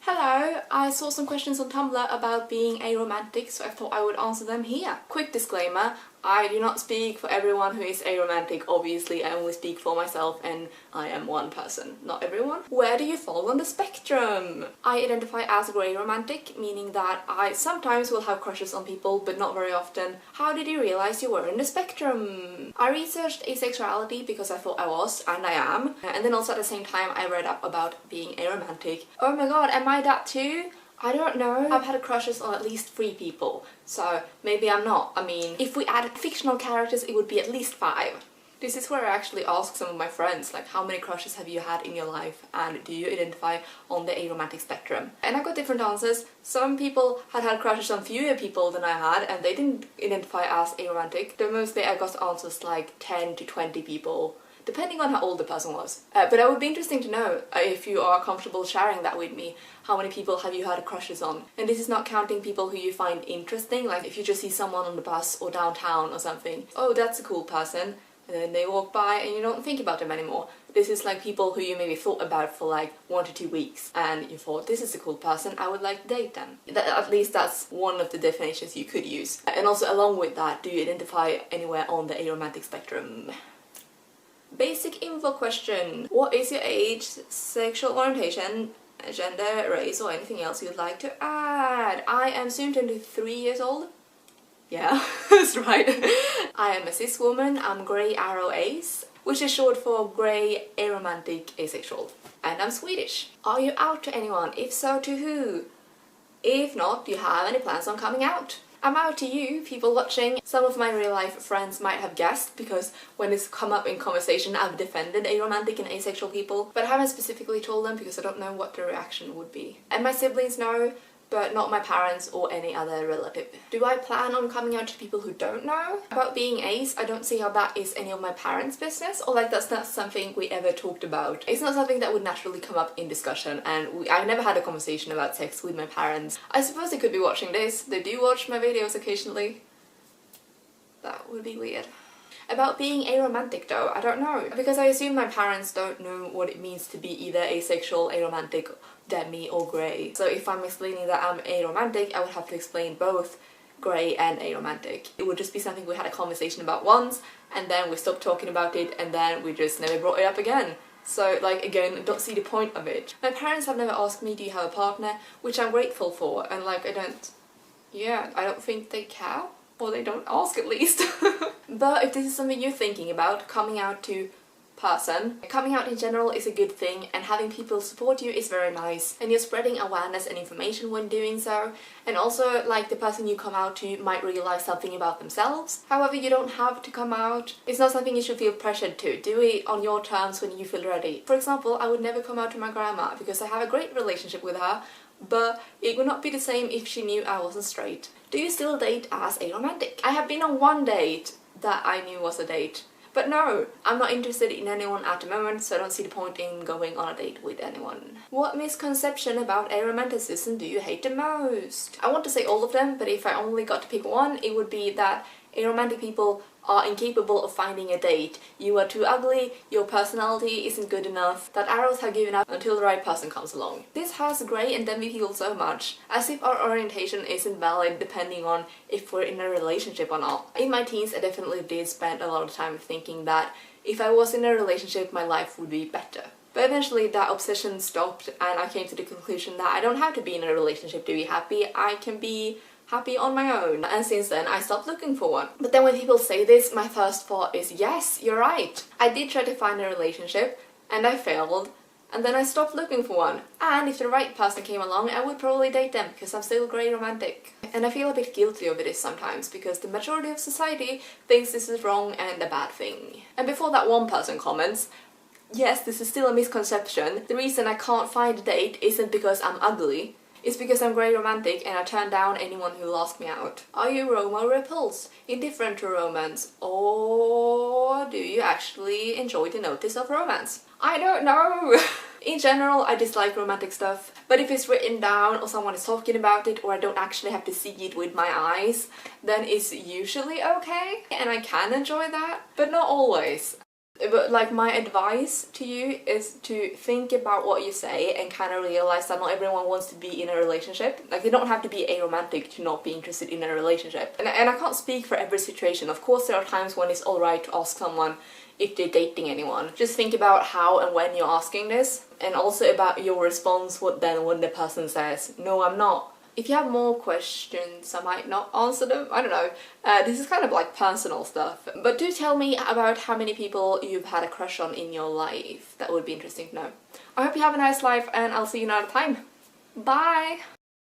Hello, I saw some questions on Tumblr about being aromantic, so I thought I would answer them here. Quick disclaimer, I do not speak for everyone who is aromantic, obviously I only speak for myself and I am one person, not everyone. Where do you fall on the spectrum? I identify as grey romantic, meaning that I sometimes will have crushes on people, but not very often. How did you realize you were in the spectrum? I researched asexuality because I thought I was, and I am, and then also at the same time I read up about being aromantic. Oh my god, am I that too? I don't know. I've had crushes on at least 3 people, so maybe I'm not. I mean, if we added fictional characters, it would be at least 5. This is where I actually ask some of my friends, like, how many crushes have you had in your life and do you identify on the aromantic spectrum? And I got different answers. Some people had crushes on fewer people than I had and they didn't identify as aromantic. Though mostly I got answers like 10 to 20 people, depending on how old the person was. But it would be interesting to know if you are comfortable sharing that with me. How many people have you had crushes on? And this is not counting people who you find interesting, like if you just see someone on the bus or downtown or something. Oh, that's a cool person. And then they walk by and you don't think about them anymore. This is like people who you maybe thought about for like 1 to 2 weeks and you thought, this is a cool person, I would like to date them. At least that's one of the definitions you could use. And also along with that, do you identify anywhere on the aromantic spectrum? Basic info question. What is your age, sexual orientation, gender, race or anything else you'd like to add? I am soon 23 years old. Yeah, that's right. I am a cis woman, I'm grey arrow ace, which is short for grey aromantic asexual. And I'm Swedish. Are you out to anyone? If so, to who? If not, do you have any plans on coming out? I'm out to you, people watching. Some of my real life friends might have guessed because when it's come up in conversation I've defended aromantic and asexual people, but I haven't specifically told them because I don't know what the reaction would be. And my siblings know, but not my parents or any other relative. Do I plan on coming out to people who don't know? About being ace, I don't see how that is any of my parents' business, or like that's not something we ever talked about. It's not something that would naturally come up in discussion, and I never had a conversation about sex with my parents. I suppose they could be watching this. They do watch my videos occasionally. That would be weird. About being aromantic though, I don't know. Because I assume my parents don't know what it means to be either asexual, aromantic, demi or grey. So if I'm explaining that I'm aromantic, I would have to explain both grey and aromantic. It would just be something we had a conversation about once and then we stopped talking about it and then we just never brought it up again. So like again, I don't see the point of it. My parents have never asked me, do you have a partner? Which I'm grateful for, and like I don't think they care. Or they don't ask at least. But if this is something you're thinking about, coming out to person, coming out in general is a good thing and having people support you is very nice and you're spreading awareness and information when doing so, and also like the person you come out to might realize something about themselves. However, you don't have to come out. It's not something you should feel pressured to. Do it on your terms when you feel ready. For example, I would never come out to my grandma because I have a great relationship with her, but it would not be the same if she knew I wasn't straight. Do you still date as aromantic? I have been on one date that I knew was a date. But no, I'm not interested in anyone at the moment, so I don't see the point in going on a date with anyone. What misconception about aromanticism do you hate the most? I want to say all of them, but if I only got to pick one, it would be that aromantic people are incapable of finding a date. You are too ugly, your personality isn't good enough, that arrows have given up until the right person comes along. This has grey and demi people so much, as if our orientation isn't valid depending on if we're in a relationship or not. In my teens I definitely did spend a lot of time thinking that if I was in a relationship my life would be better. But eventually that obsession stopped and I came to the conclusion that I don't have to be in a relationship to be happy, I can be happy on my own, and since then I stopped looking for one. But then when people say this, my first thought is yes, you're right. I did try to find a relationship and I failed, and then I stopped looking for one. And if the right person came along, I would probably date them because I'm still grey romantic. And I feel a bit guilty over this sometimes because the majority of society thinks this is wrong and a bad thing. And before that one person comments, yes, this is still a misconception. The reason I can't find a date isn't because I'm ugly. It's because I'm grey romantic and I turn down anyone who will ask me out. Are you rom or repulsed? Indifferent to romance? Or do you actually enjoy the notice of romance? I don't know! In general, I dislike romantic stuff, but if it's written down or someone is talking about it or I don't actually have to see it with my eyes, then it's usually okay and I can enjoy that, but not always. But like my advice to you is to think about what you say and kind of realize that not everyone wants to be in a relationship. Like they don't have to be aromantic to not be interested in a relationship. And I can't speak for every situation. Of course there are times when it's alright to ask someone if they're dating anyone. Just think about how and when you're asking this, and also about your response when the person says, no, I'm not. If you have more questions, I might not answer them. I don't know. This is kind of like personal stuff. But do tell me about how many people you've had a crush on in your life. That would be interesting to know. I hope you have a nice life, and I'll see you another time. Bye!